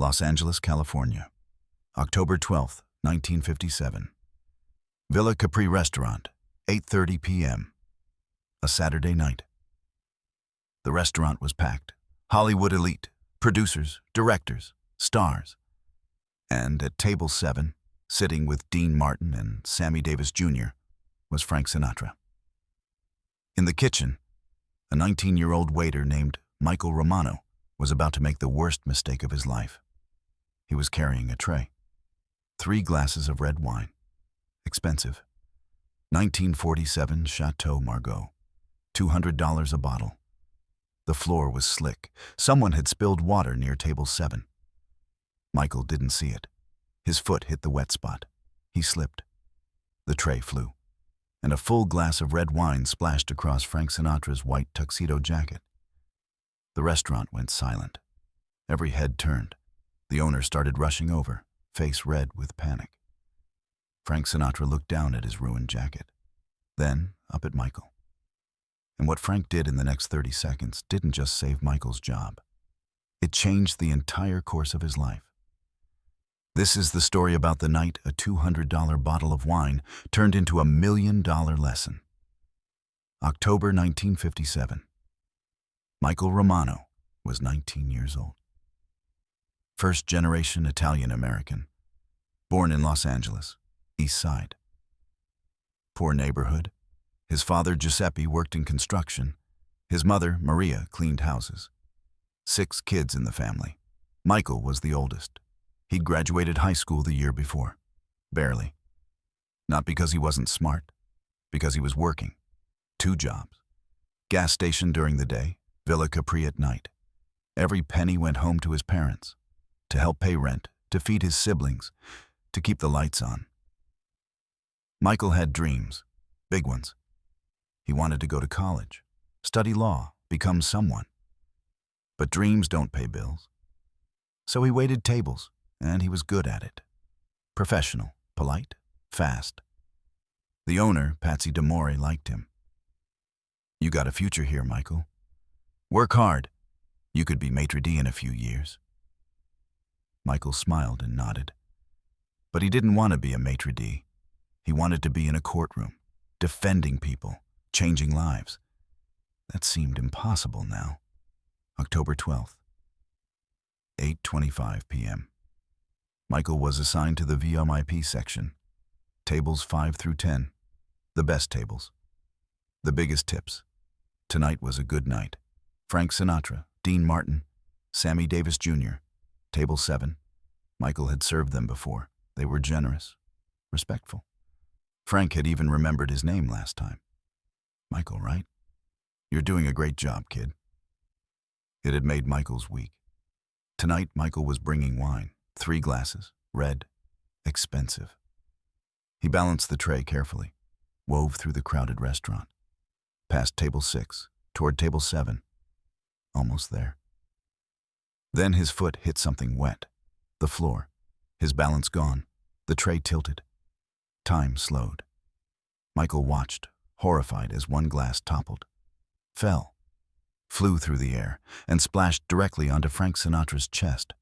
Los Angeles, California. October 12, 1957. Villa Capri Restaurant, 8:30 p.m. A Saturday night. The restaurant was packed. Hollywood elite, producers, directors, stars. And at table 7, sitting with Dean Martin and Sammy Davis Jr., was Frank Sinatra. In the kitchen, a 19-year-old waiter named Michael Romano was about to make the worst mistake of his life. He was carrying a tray. 3 glasses of red wine. Expensive. 1947 Chateau Margaux. $200 a bottle. The floor was slick. Someone had spilled water near table 7. Michael didn't see it. His foot hit the wet spot. He slipped. The tray flew, and a full glass of red wine splashed across Frank Sinatra's white tuxedo jacket. The restaurant went silent. Every head turned. The owner started rushing over, face red with panic. Frank Sinatra looked down at his ruined jacket, then up at Michael. And what Frank did in the next 30 seconds didn't just save Michael's job. It changed the entire course of his life. This is the story about the night a $200 bottle of wine turned into a $1 million lesson. October 1957. Michael Romano was 19 years old. First-generation Italian-American, born in Los Angeles, East Side. Poor neighborhood. His father, Giuseppe, worked in construction. His mother, Maria, cleaned houses. 6 kids in the family. Michael was the oldest. He'd graduated high school the year before. Barely. Not because he wasn't smart, because he was working. 2 jobs. Gas station during the day, Villa Capri at night. Every penny went home to his parents, to help pay rent, to feed his siblings, to keep the lights on. Michael had dreams, big ones. He wanted to go to college, study law, become someone. But dreams don't pay bills. So he waited tables, and he was good at it. Professional, polite, fast. The owner, Patsy DeMore, liked him. "You got a future here, Michael. Work hard. You could be maitre d' in a few years." Michael smiled and nodded. But he didn't want to be a maitre d'. He wanted to be in a courtroom, defending people, changing lives. That seemed impossible now. October 12th. 8:25 p.m. Michael was assigned to the VIP section. Tables 5 through 10. The best tables. The biggest tips. Tonight was a good night. Frank Sinatra, Dean Martin, Sammy Davis Jr. Table 7. Michael had served them before. They were generous, respectful. Frank had even remembered his name last time. "Michael, right? You're doing a great job, kid." It had made Michael's week. Tonight, Michael was bringing wine. 3 glasses, red, expensive. He balanced the tray carefully, wove through the crowded restaurant, past table 6, toward table 7. Almost there. Then his foot hit something wet. The floor. His balance gone. The tray tilted. Time slowed. Michael watched, horrified, as one glass toppled, fell, flew through the air, and splashed directly onto Frank Sinatra's chest.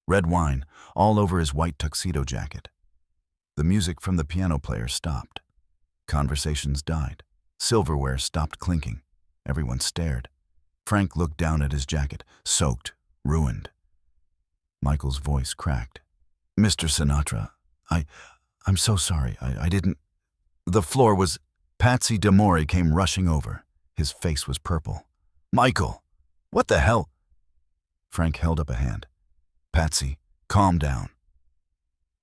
Red wine all over his white tuxedo jacket. The music from the piano player stopped. Conversations died. Silverware stopped clinking. Everyone stared. Frank looked down at his jacket, soaked, ruined. Michael's voice cracked. "Mr. Sinatra, I'm so sorry. I didn't..." The floor was... Patsy DeMore came rushing over. His face was purple. "Michael, what the hell?" Frank held up a hand. "Patsy, calm down."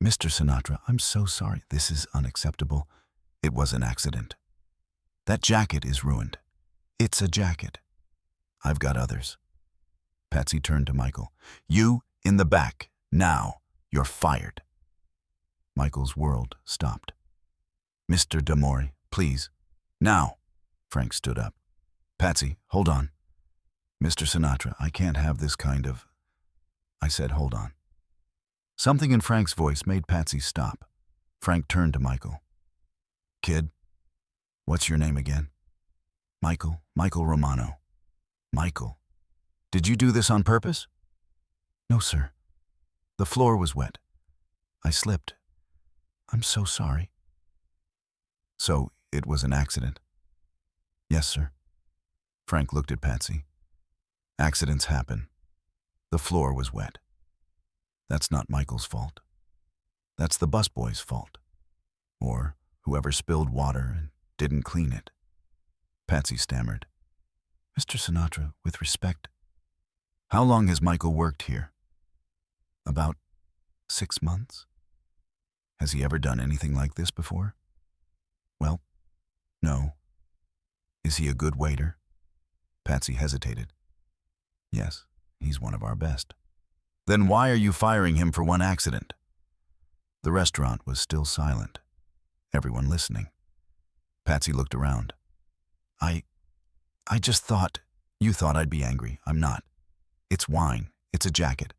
"Mr. Sinatra, I'm so sorry. This is unacceptable. It was an accident. That jacket is ruined. It's a jacket. I've got others." Patsy turned to Michael. "You in the back, now. You're fired." Michael's world stopped. "Mr. DeMore, please. Now." Frank stood up. "Patsy, hold on." "Mr. Sinatra, I can't have this kind of..." I said, "Hold on." Something in Frank's voice made Patsy stop. Frank turned to Michael. "Kid, what's your name again?" Michael Romano." "Michael, did you do this on purpose?" "No, sir. The floor was wet. I slipped. I'm so sorry. So, it was an accident? Yes, sir. Frank looked at Patsy. Accidents happen. The floor was wet. That's not Michael's fault. That's the busboy's fault. Or whoever spilled water and didn't clean it. Patsy stammered. Mr. Sinatra, with respect. How long has Michael worked here? About 6 months. Has he ever done anything like this before? Well, no. Is he a good waiter? Patsy hesitated. Yes, he's one of our best. Then why are you firing him for one accident? The restaurant was still silent, everyone listening. Patsy looked around. I just thought, you thought I'd be angry. I'm not. It's wine. It's a jacket.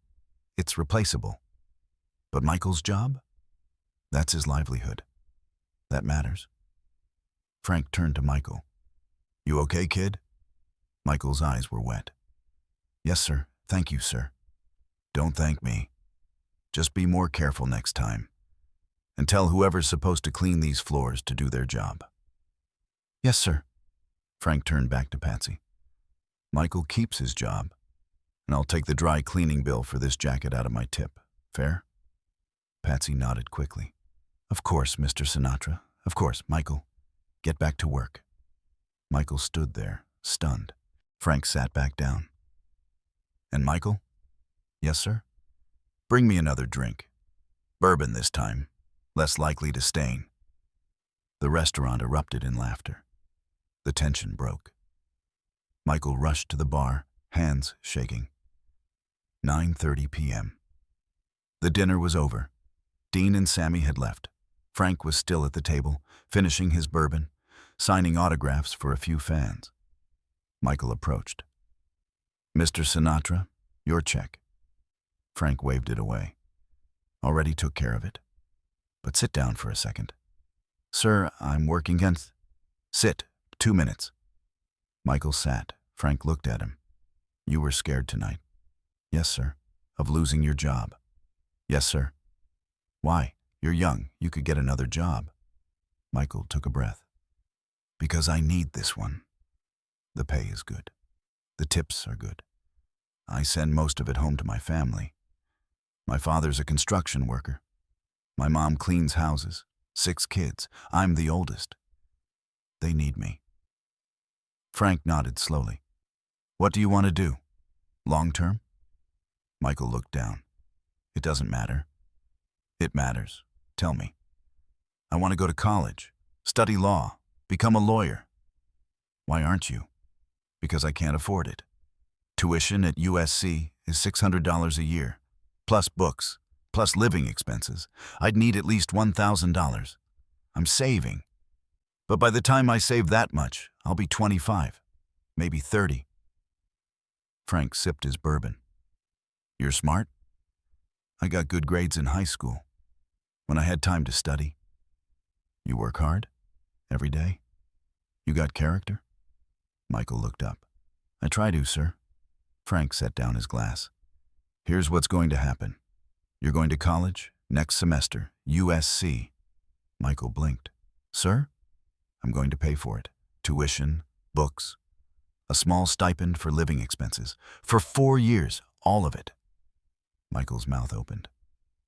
It's replaceable. But Michael's job? That's his livelihood. That matters. Frank turned to Michael. You okay, kid? Michael's eyes were wet. Yes, sir. Thank you, sir. Don't thank me. Just be more careful next time. And tell whoever's supposed to clean these floors to do their job. Yes, sir. Frank turned back to Patsy. Michael keeps his job, and I'll take the dry cleaning bill for this jacket out of my tip. Fair? Patsy nodded quickly. Of course, Mr. Sinatra. Of course, Michael. Get back to work. Michael stood there, stunned. Frank sat back down. And Michael? Yes, sir? Bring me another drink. Bourbon this time. Less likely to stain. The restaurant erupted in laughter. The tension broke. Michael rushed to the bar, hands shaking. 9:30 p.m. The dinner was over. Dean and Sammy had left. Frank was still at the table, finishing his bourbon, signing autographs for a few fans. Michael approached. Mr. Sinatra, your check. Frank waved it away. Already took care of it. But sit down for a second. Sir, I'm working against... Sit. 2 minutes. Michael sat. Frank looked at him. You were scared tonight. Yes, sir. Of losing your job. Yes, sir. Why? You're young. You could get another job. Michael took a breath. Because I need this one. The pay is good. The tips are good. I send most of it home to my family. My father's a construction worker. My mom cleans houses. 6 kids. I'm the oldest. They need me. Frank nodded slowly. What do you want to do? Long term? Michael looked down. It doesn't matter. It matters. Tell me. I want to go to college, study law, become a lawyer. Why aren't you? Because I can't afford it. Tuition at USC is $600 a year, plus books, plus living expenses. I'd need at least $1,000. I'm saving. But by the time I save that much, I'll be 25, maybe 30. Frank sipped his bourbon. You're smart? I got good grades in high school, when I had time to study. You work hard? Every day? You got character? Michael looked up. I try to, sir. Frank set down his glass. Here's what's going to happen. You're going to college, next semester, USC. Michael blinked. Sir? I'm going to pay for it. Tuition, books, a small stipend for living expenses. For 4 years, all of it. Michael's mouth opened.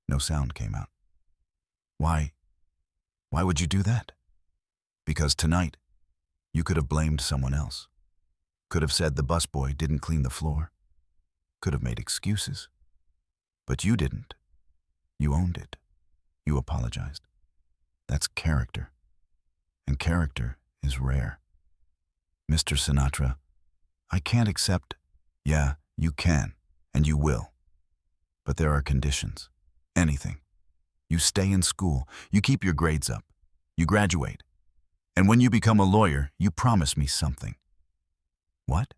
No sound came out. Why would you do that? Because tonight, you could have blamed someone else. Could have said the busboy didn't clean the floor. Could have made excuses. But you didn't. You owned it. You apologized. That's character. And character is rare. Mr. Sinatra, I can't accept... Yeah, you can, and you will. But there are conditions. Anything. You stay in school, you keep your grades up, you graduate. And when you become a lawyer, you promise me something. What?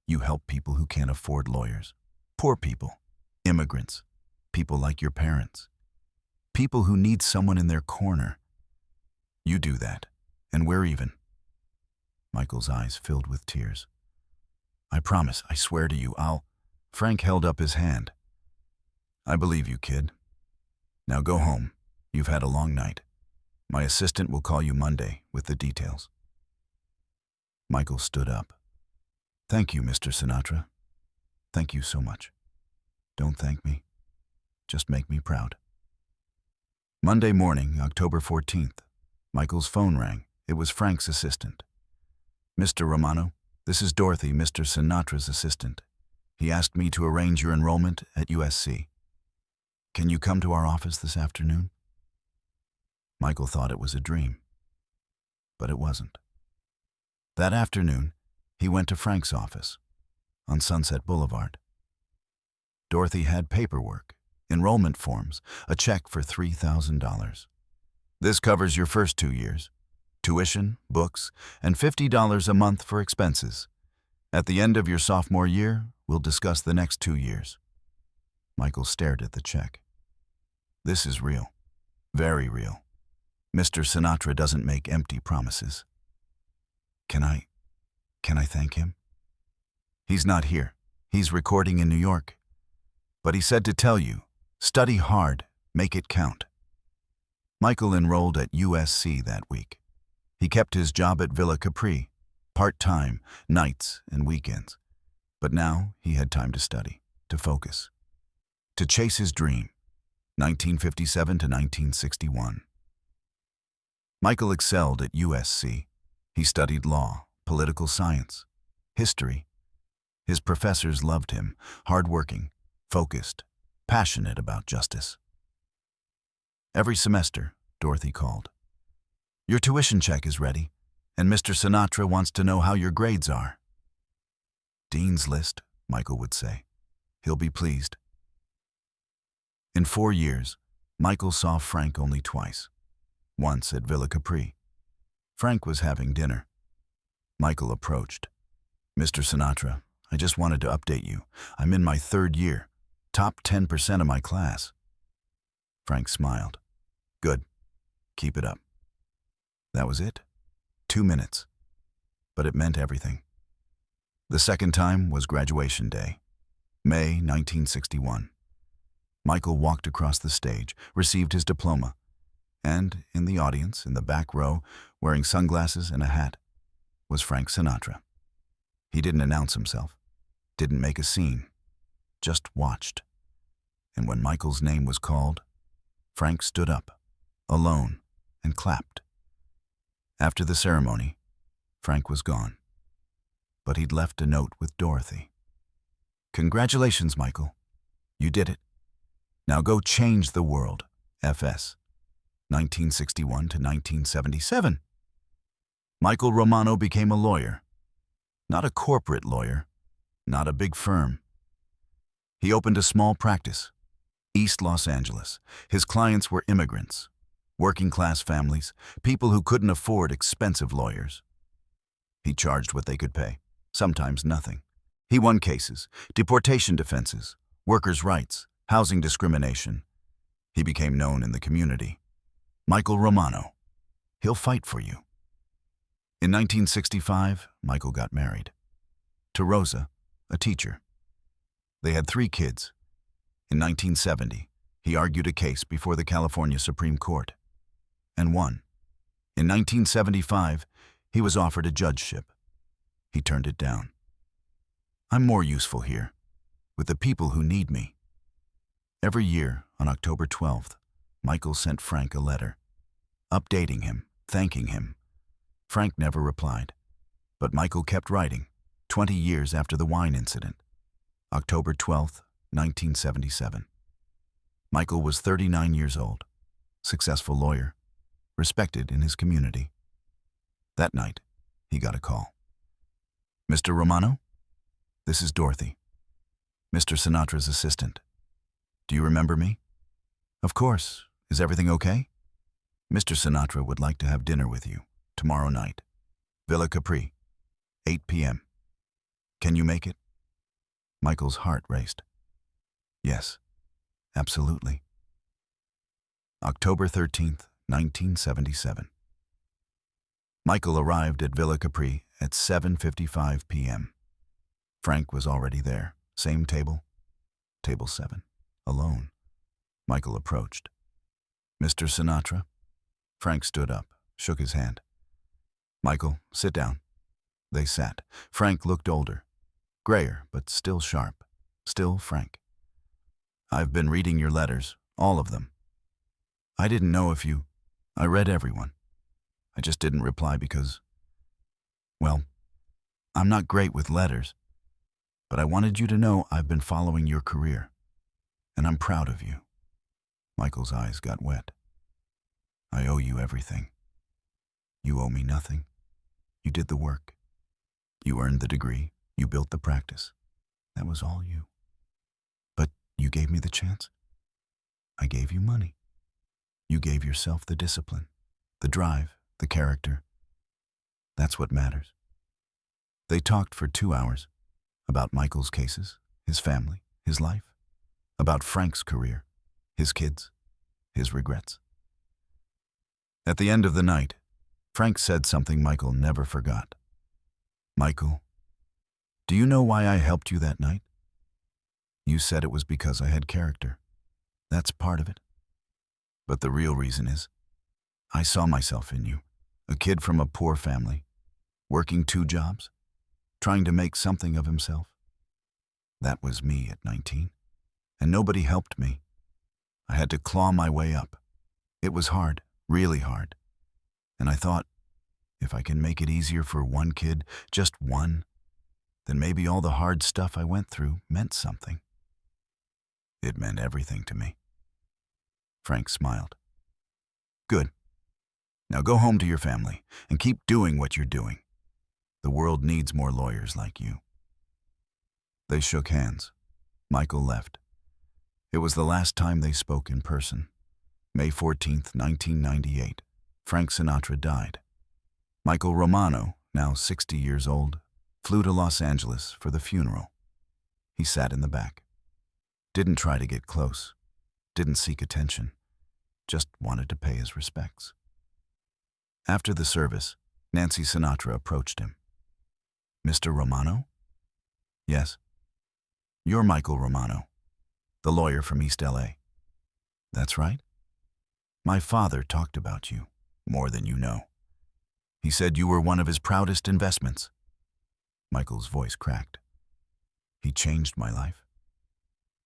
You help people who can't afford lawyers. Poor people, immigrants, people like your parents. People who need someone in their corner. You do that, and we're even. Michael's eyes filled with tears. I promise, I swear to you, Frank held up his hand. I believe you, kid. Now go home. You've had a long night. My assistant will call you Monday with the details. Michael stood up. Thank you, Mr. Sinatra. Thank you so much. Don't thank me. Just make me proud. Monday morning, October 14th. Michael's phone rang. It was Frank's assistant. Mr. Romano, this is Dorothy, Mr. Sinatra's assistant. He asked me to arrange your enrollment at USC. Can you come to our office this afternoon? Michael thought it was a dream, but it wasn't. That afternoon, he went to Frank's office on Sunset Boulevard. Dorothy had paperwork, enrollment forms, a check for $3,000. This covers your first 2 years, tuition, books, and $50 a month for expenses. At the end of your sophomore year, we'll discuss the next 2 years. Michael stared at the check. This is real, very real. Mr. Sinatra doesn't make empty promises. Can I thank him? He's not here. He's recording in New York. But he said to tell you, study hard, make it count. Michael enrolled at USC that week. He kept his job at Villa Capri, part-time, nights and weekends. But now he had time to study, to focus, to chase his dream, 1957 to 1961. Michael excelled at USC. He studied law, political science, history. His professors loved him, hardworking, focused, passionate about justice. Every semester, Dorothy called. Your tuition check is ready, and Mr. Sinatra wants to know how your grades are. Dean's list, Michael would say. He'll be pleased. In 4 years, Michael saw Frank only twice. Once at Villa Capri. Frank was having dinner. Michael approached. Mr. Sinatra, I just wanted to update you. I'm in my 3rd year, top 10% of my class. Frank smiled. Good. Keep it up. That was it. 2 minutes. But it meant everything. The second time was graduation day, May 1961. Michael walked across the stage, received his diploma, and in the audience, in the back row, wearing sunglasses and a hat, was Frank Sinatra. He didn't announce himself, didn't make a scene, just watched. And when Michael's name was called, Frank stood up, alone, and clapped. After the ceremony, Frank was gone, but he'd left a note with Dorothy. Congratulations, Michael. You did it. Now go change the world. FS. 1961 to 1977. Michael Romano became a lawyer. Not a corporate lawyer, not a big firm. He opened a small practice, East Los Angeles. His clients were immigrants, working-class families, people who couldn't afford expensive lawyers. He charged what they could pay, sometimes nothing. He won cases, deportation defenses, workers' rights, housing discrimination. He became known in the community. Michael Romano. He'll fight for you. In 1965, Michael got married. To Rosa, a teacher. They had 3 kids. In 1970, he argued a case before the California Supreme Court and won. In 1975, he was offered a judgeship. He turned it down. I'm more useful here, with the people who need me. Every year, on October 12th, Michael sent Frank a letter, updating him, thanking him. Frank never replied, but Michael kept writing, 20 years after the wine incident. October 12th, 1977. Michael was 39 years old, successful lawyer, respected in his community. That night, he got a call. Mr. Romano? This is Dorothy, Mr. Sinatra's assistant. Do you remember me? Of course. Is everything okay? Mr. Sinatra would like to have dinner with you tomorrow night. Villa Capri, 8 p.m. Can you make it? Michael's heart raced. Yes, absolutely. October 13th, 1977. Michael arrived at Villa Capri at 7:55 p.m. Frank was already there, same table, table 7, alone. Michael approached. Mr. Sinatra? Frank stood up, shook his hand. Michael, sit down. They sat. Frank looked older, grayer, but still sharp, still Frank. I've been reading your letters, all of them. I didn't know if you... I read everyone. I just didn't reply because... Well, I'm not great with letters, but I wanted you to know I've been following your career, and I'm proud of you. Michael's eyes got wet. I owe you everything. You owe me nothing. You did the work. You earned the degree. You built the practice. That was all you. But you gave me the chance. I gave you money. You gave yourself the discipline, the drive, the character. That's what matters. They talked for 2 hours about Michael's cases, his family, his life, about Frank's career, his kids, his regrets. At the end of the night, Frank said something Michael never forgot. Michael, do you know why I helped you that night? You said it was because I had character. That's part of it. But the real reason is, I saw myself in you, a kid from a poor family, working 2 jobs, trying to make something of himself. That was me at 19, and nobody helped me. I had to claw my way up. It was hard, really hard. And I thought, if I can make it easier for one kid, just one, then maybe all the hard stuff I went through meant something. It meant everything to me. Frank smiled. Good. Now go home to your family and keep doing what you're doing. The world needs more lawyers like you. They shook hands. Michael left. It was the last time they spoke in person. May 14th, 1998. Frank Sinatra died. Michael Romano, now 60 years old, flew to Los Angeles for the funeral. He sat in the back. Didn't try to get close. Didn't seek attention. Just wanted to pay his respects. After the service, Nancy Sinatra approached him. Mr. Romano? Yes. You're Michael Romano, the lawyer from East L.A. That's right. My father talked about you, more than you know. He said you were one of his proudest investments. Michael's voice cracked. He changed my life.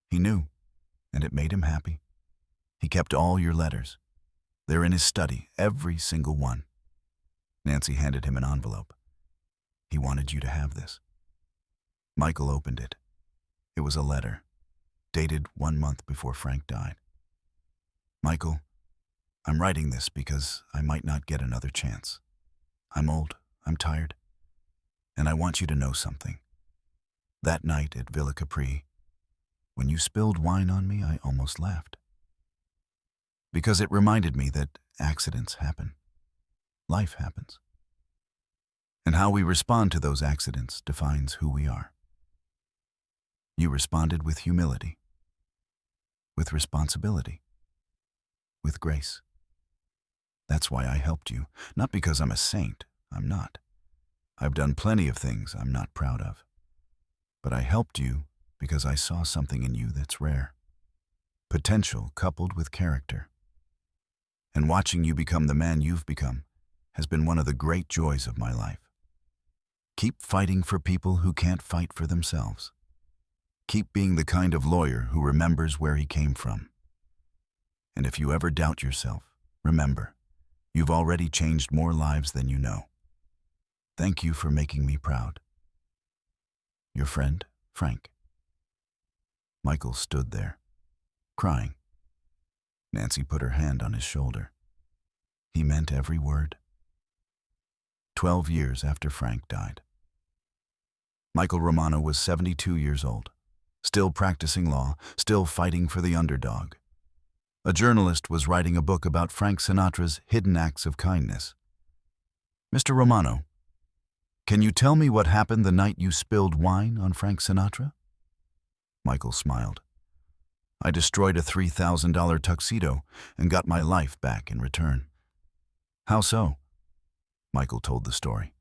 He knew, and it made him happy. He kept all your letters. They're in his study, every single one. Nancy handed him an envelope. He wanted you to have this. Michael opened it. It was a letter, dated 1 month before Frank died. Michael, I'm writing this because I might not get another chance. I'm old, I'm tired, and I want you to know something. That night at Villa Capri, when you spilled wine on me, I almost laughed. Because it reminded me that accidents happen. Life happens. And how we respond to those accidents defines who we are. You responded with humility, with responsibility, with grace. That's why I helped you, not because I'm a saint. I'm not. I've done plenty of things I'm not proud of. But I helped you because I saw something in you that's rare. Potential coupled with character. And watching you become the man you've become has been one of the great joys of my life. Keep fighting for people who can't fight for themselves. Keep being the kind of lawyer who remembers where he came from. And if you ever doubt yourself, remember, you've already changed more lives than you know. Thank you for making me proud. Your friend, Frank. Michael stood there, crying. Nancy put her hand on his shoulder. He meant every word. 12 years after Frank died. Michael Romano was 72 years old, still practicing law, still fighting for the underdog. A journalist was writing a book about Frank Sinatra's hidden acts of kindness. Mr. Romano, can you tell me what happened the night you spilled wine on Frank Sinatra? Michael smiled. I destroyed a $3,000 tuxedo and got my life back in return. How so? Michael told the story.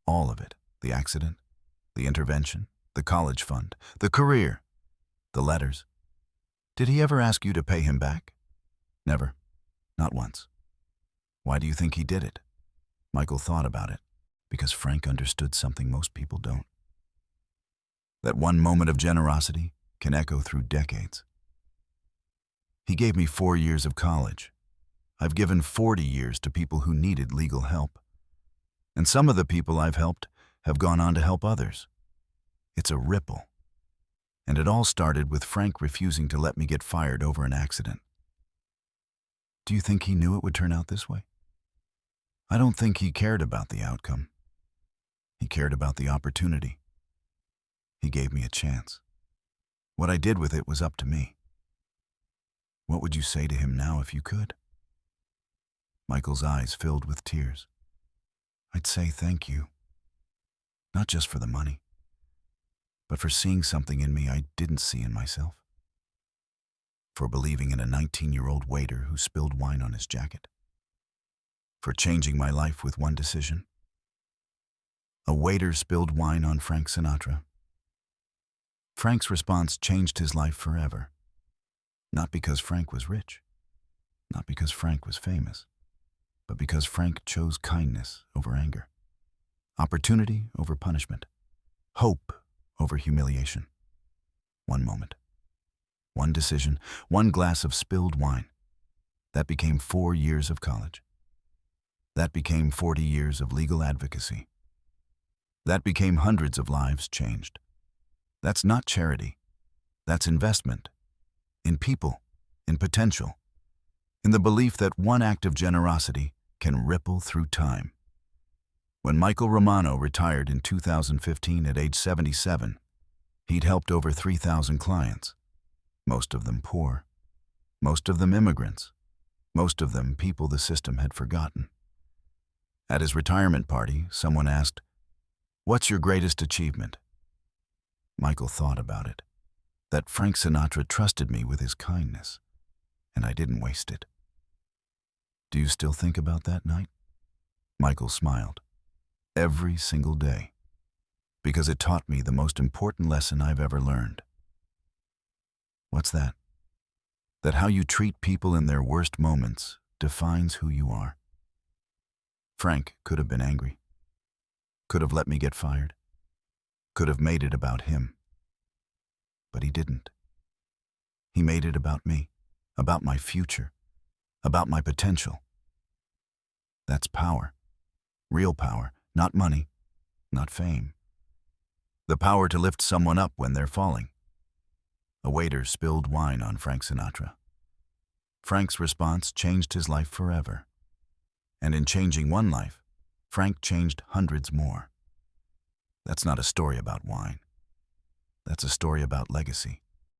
All of it. The accident, the intervention, the college fund, the career, the letters. Did he ever ask you to pay him back? Never. Not once. Why do you think he did it? Michael thought about it, because Frank understood something most people don't. That one moment of generosity can echo through decades. He gave me 4 years of college. I've given 40 years to people who needed legal help. And some of the people I've helped have gone on to help others. It's a ripple. And it all started with Frank refusing to let me get fired over an accident. Do you think he knew it would turn out this way? I don't think he cared about the outcome. He cared about the opportunity. He gave me a chance. What I did with it was up to me. What would you say to him now if you could? Michael's eyes filled with tears. I'd say thank you. Not just for the money, but for seeing something in me I didn't see in myself. For believing in a 19-year-old waiter who spilled wine on his jacket. For changing my life with one decision. A waiter spilled wine on Frank Sinatra. Frank's response changed his life forever. Not because Frank was rich, not because Frank was famous, but because Frank chose kindness over anger, opportunity over punishment, hope over humiliation. One moment, one decision, one glass of spilled wine. That became 4 years of college. That became 40 years of legal advocacy. That became hundreds of lives changed. That's not charity. That's investment. In people, in potential, in the belief that one act of generosity can ripple through time. When Michael Romano retired in 2015 at age 77, he'd helped over 3,000 clients, most of them poor, most of them immigrants, most of them people the system had forgotten. At his retirement party, someone asked, "What's your greatest achievement?" Michael thought about it. That Frank Sinatra trusted me with his kindness, and I didn't waste it. Do you still think about that night? Michael smiled. Every single day. Because it taught me the most important lesson I've ever learned. What's that? That how you treat people in their worst moments defines who you are. Frank could have been angry. Could have let me get fired. Could have made it about him. But he didn't. He made it about me, about my future, about my potential. That's power. Real power, not money, not fame. The power to lift someone up when they're falling. A waiter spilled wine on Frank Sinatra. Frank's response changed his life forever. And in changing one life, Frank changed hundreds more. That's not a story about wine. That's a story about legacy.